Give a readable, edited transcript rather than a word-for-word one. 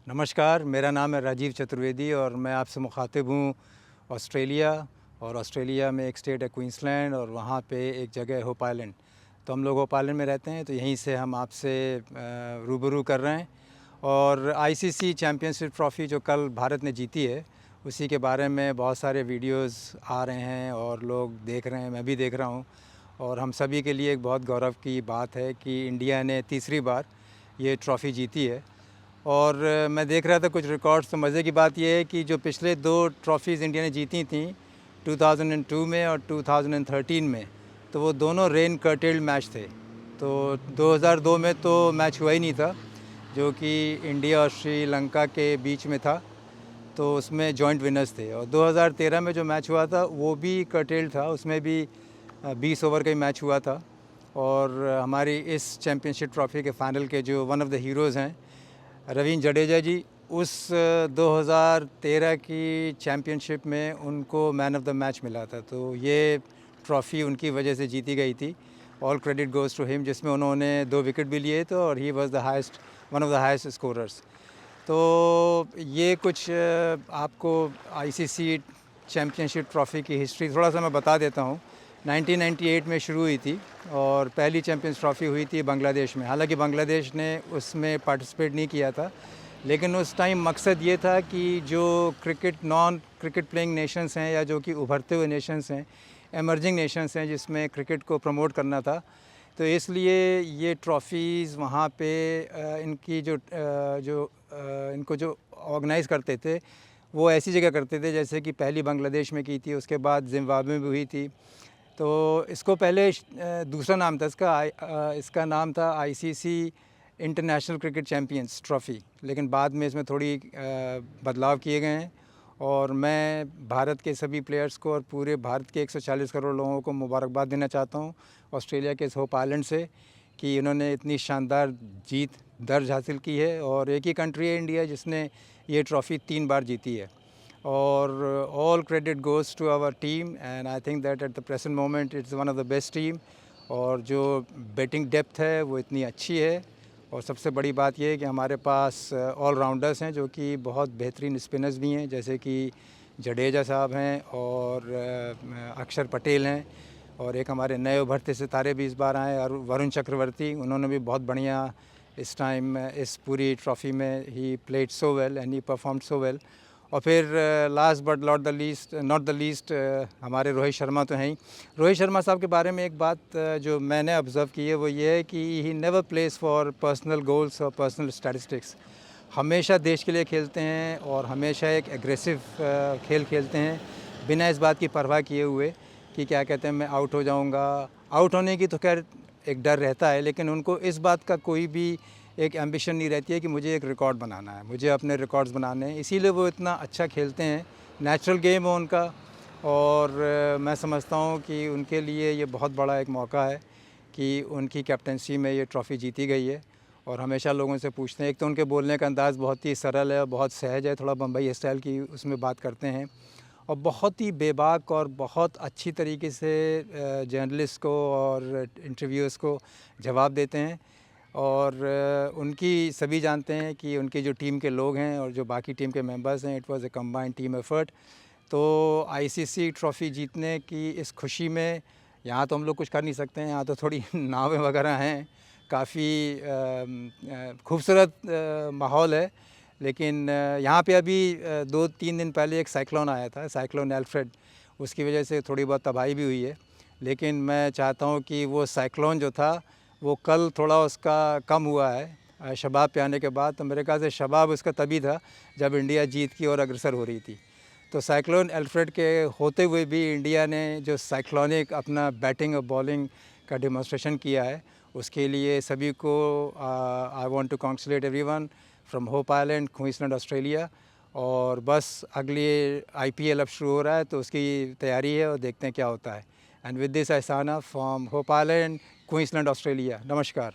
नमस्कार, मेरा नाम है राजीव चतुर्वेदी और मैं आपसे मुखातिब हूँ ऑस्ट्रेलिया। और ऑस्ट्रेलिया में एक स्टेट है क्वींसलैंड और वहाँ पे एक जगह है होप आइलैंड। तो हम लोग होप आइलैंड में रहते हैं, तो यहीं से हम आपसे रूबरू कर रहे हैं। और आईसीसी चैम्पियनशिप ट्रॉफ़ी जो कल भारत ने जीती है, उसी के बारे में बहुत सारे वीडियोज़ आ रहे हैं और लोग देख रहे हैं, मैं भी देख रहा हूँ। और हम सभी के लिए एक बहुत गौरव की बात है कि इंडिया ने तीसरी बार ये ट्रॉफ़ी जीती है। और मैं देख रहा था कुछ रिकॉर्ड्स, तो मज़े की बात यह है कि जो पिछले 2 ट्रॉफ़ीज़ इंडिया ने जीती थी 2002 में और 2013 में, तो वो दोनों रेन कर्टेल्ड मैच थे। तो 2002 में तो मैच हुआ ही नहीं था, जो कि इंडिया और श्रीलंका के बीच में था, तो उसमें जॉइंट विनर्स थे। और 2013 में जो मैच हुआ था वो भी कर्टेल्ड था, उसमें भी 20 ओवर का ही मैच हुआ था। और हमारी इस चैम्पियनशिप ट्रॉफ़ी के फ़ाइनल के जो वन ऑफ द हीरोज़ हैं रवींद्र जडेजा जी, उस 2013 की चैम्पियनशिप में उनको मैन ऑफ द मैच मिला था। तो ये ट्रॉफ़ी उनकी वजह से जीती गई थी। All credit goes to him, जिसमें उन्होंने 2 विकेट भी लिए थे और he was the highest, one of the highest scorers. तो ये कुछ आपको आईसीसी चैम्पियनशिप ट्रॉफ़ी की हिस्ट्री थोड़ा सा मैं बता देता हूँ। 1998 में शुरू हुई थी और पहली चैम्पियंस ट्रॉफ़ी हुई थी बांग्लादेश में। हालांकि बांग्लादेश ने उसमें पार्टिसिपेट नहीं किया था, लेकिन उस टाइम मकसद ये था कि जो नॉन क्रिकेट प्लेइंग नेशंस हैं या जो कि उभरते हुए नेशंस हैं, एमर्जिंग नेशंस हैं, जिसमें क्रिकेट को प्रमोट करना था, तो इसलिए ये ट्रॉफ़ीज़ वहाँ पे इनकी इनको जो ऑर्गेनाइज़ करते थे वो ऐसी जगह करते थे जैसे कि पहली बांग्लादेश में की थी, उसके बाद जिम्बाब्वे में हुई थी। तो इसको पहले दूसरा नाम था इसका नाम था ICC international cricket champions trophy, लेकिन बाद में इसमें थोड़ी बदलाव किए गए हैं। और मैं भारत के सभी प्लेयर्स को और पूरे भारत के 140 करोड़ लोगों को मुबारकबाद देना चाहता हूँ ऑस्ट्रेलिया के इस होप आइलैंड से कि उन्होंने इतनी शानदार जीत दर्ज हासिल की है। और एक ही कंट्री है इंडिया जिसने ये ट्रॉफ़ी 3 बार जीती है। और all credit goes to our team and I think that at the present moment it's one of the best team. और जो बैटिंग डेप्थ है वो इतनी अच्छी है। और सबसे बड़ी बात यह है कि हमारे पास ऑल राउंडर्स हैं जो कि बहुत बेहतरीन स्पिनर्स भी हैं, जैसे कि जडेजा साहब हैं और अक्षर पटेल हैं। और एक हमारे नए उभरते सितारे भी इस बार आए और वरुण चक्रवर्ती, उन्होंने भी बहुत बढ़िया इस टाइम इस पूरी ट्रॉफ़ी में he played so well and he performed so well. और फिर last but not the least हमारे रोहित शर्मा तो हैं ही। रोहित शर्मा साहब के बारे में एक बात जो मैंने ऑब्ज़र्व की है वो ये है कि he never place for personal goals और पर्सनल स्टैटिस्टिक्स। हमेशा देश के लिए खेलते हैं और हमेशा एक एग्रेसिव खेल खेलते हैं, बिना इस बात की परवाह किए हुए कि क्या कहते हैं मैं आउट हो जाऊंगा। आउट होने की तो खैर एक डर रहता है, लेकिन उनको इस बात का कोई भी एक एम्बिशन नहीं रहती है कि मुझे एक रिकॉर्ड बनाना है, मुझे अपने रिकॉर्ड्स बनाने हैं। इसीलिए वो इतना अच्छा खेलते हैं, नेचुरल गेम है उनका। और मैं समझता हूँ कि उनके लिए ये बहुत बड़ा एक मौका है कि उनकी कैप्टनसी में ये ट्रॉफ़ी जीती गई है। और हमेशा लोगों से पूछते हैं, एक तो उनके बोलने का अंदाज़ बहुत ही सरल है, बहुत सहज है, थोड़ा बम्बई स्टाइल की उसमें बात करते हैं और बहुत ही बेबाक और बहुत अच्छी तरीके से जर्नलिस्ट को और इंटरव्यूअर्स को जवाब देते हैं। और उनकी सभी जानते हैं कि उनकी जो टीम के लोग हैं और जो बाकी टीम के मेंबर्स हैं, it was A combined team effort. तो आईसीसी ट्रॉफ़ी जीतने की इस खुशी में यहाँ तो हम लोग कुछ कर नहीं सकते हैं, यहाँ तो थोड़ी नावें वगैरह हैं, काफ़ी खूबसूरत माहौल है। लेकिन यहाँ पे अभी 2-3 दिन पहले एक साइक्लोन आया था, साइक्लोन एल्फ्रेड, उसकी वजह से थोड़ी बहुत तबाही भी हुई है। लेकिन मैं चाहता हूँ कि वो साइक्लोन जो था वो कल थोड़ा उसका कम हुआ है शबाब पे आने के बाद। तो मेरे ख्याल से शबाब उसका तभी था जब इंडिया जीत की ओर अग्रसर हो रही थी। तो साइक्लोन एल्फ्रेड के होते हुए भी इंडिया ने जो साइक्लोनिक अपना बैटिंग और बॉलिंग का डेमोंस्ट्रेशन किया है, उसके लिए सभी को I want to congratulate everyone from Hope Island, Queensland, Australia. और बस अगली आईपीएल अब शुरू हो रहा है तो उसकी तैयारी है और देखते हैं क्या होता है। And with this I sign off from Hope Island, Queensland, Australia. नमस्कार।